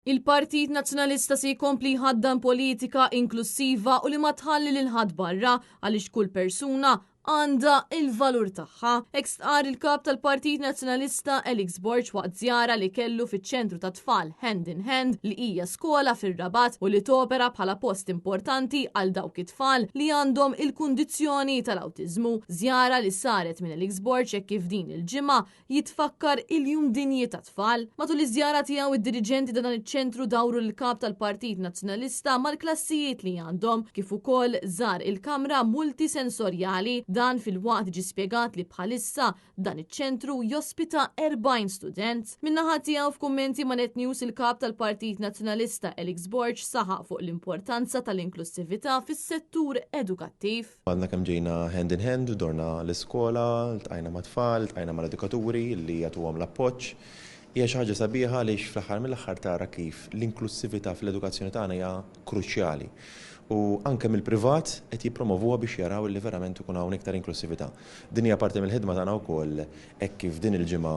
Il-Partit Nazzjonalista se jkompli jħaddan politika inklusiva u li ma tħalli lil ħadd barra għaliex kull persuna għanda il-valur tagħha. Ekstqar il-kap tal-Partit Nazzjonalista Elix Borg waqt żjara li kellu fiċ-ċentru ta' tfal Hand in Hand li hija skola fir-Rabat u li topera bħala post importanti għal dawk it-tfal li għandhom il-kundizzjoni tal-awtiżmu. Żjara li saret minn Elix Borg hekk kif din il-ġimgħa jitfakkar il-jum dinji ta' tfal. Matul iż-żjara tiegħu id-diriġenti ta' dan iċ-ċentru dawru l-kap tal-Partit Nazzjonalista mal-klassijiet li għandhom kif ukoll żar il-kamra multisensorjali. Dan fil-waqt ġi spjegat li bħalissa dan iċ-ċentru jospita 40 student. Min-naħa tiegħu f'kummenti ma' Net News il-kap tal-Partit Nazzjonalista Elix Borg saħaq fuq l-importanza tal-inklusività fis-settur edukattiv. Għandna kemm ġejna hand in hand, dorna l-iskola, ltqajna ma' tfal, ltqajna mal-edukaturi li jagħtuhom l-appoġġ. Hija xi ħaġa sabiħa għaliex fl-aħħar mill-aħħar tara kif l-inklusività fl-edukazzjoni tagħna hija kruċjali. U anke mill-privat qed jippromovuha biex jaraw li verament ikun hawn iktar inklusività. Din hija parti mill-ħidma tagħna wkoll hekk kif din il-ġimgħa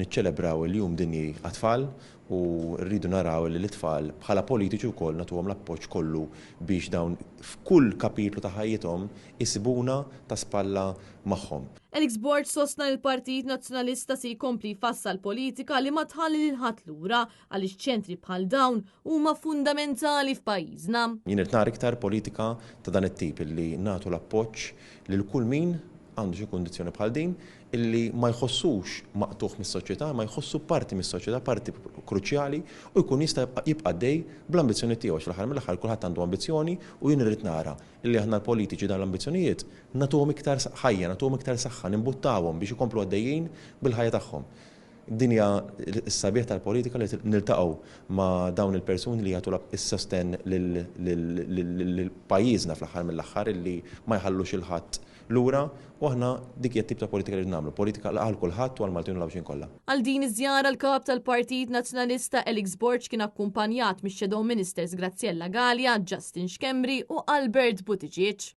niċċelebraw il-jum dinji għat-tfal u rridu naraw li l-itfal bħala politiċi wkoll nagħtuhom l-appoġġ kollu biex dawn f'kull kapitlu ta' ħajjithom isibuna ta' spalla magħhom. Elix Borg sostna l-Partit Nazzjonalista se jkompli jfassal politika li ma tħalli lil ħadd lura għaliex ċentri bħal dawn huma fundamentali f'pajjiżna. Jien irid nara iktar politika ta' dan it-tip illi nagħtu l-appoġġ lil kull min għandu xi kundizzjoni bħal din illi ma jħossux maqtuħ mis-soċjetà, ma jħossu parti mis-soċjetà, parti kruċjali u jkun jista' jibqa' dej bl-ambizzjoni tiegħu fl-aħħar mill-aħħar kulħadd għandu ambizzjoni u jien irid nara illi aħna l-politiċi dan l-ambizzjonijiet nagħtuhom iktar ħajja, nagħtuhom iktar saħħa, nimbuttawhom biex ikomplu għaddejjin bil-ħajja tagħhom. Dinja s-sabiħ tal-politika li niltaqgħu ma' dawn il-persuni li jagħtu is-sosten lil pajjiżna fl-aħħar mill-aħħar illi ma jħallux il-ħadd lura u aħna dik hija tip ta' politika li nagħmlu, politika għal kulħadd u għal Maltin u l-Awxin kollha. Għal din iż-żjara l-kap tal-Partit Nazzjonalista Elix Borg kien akkumpanjat mix-Shadow Ministers Graziella Gallia, Justin Xkembri u Albert Buttigieg.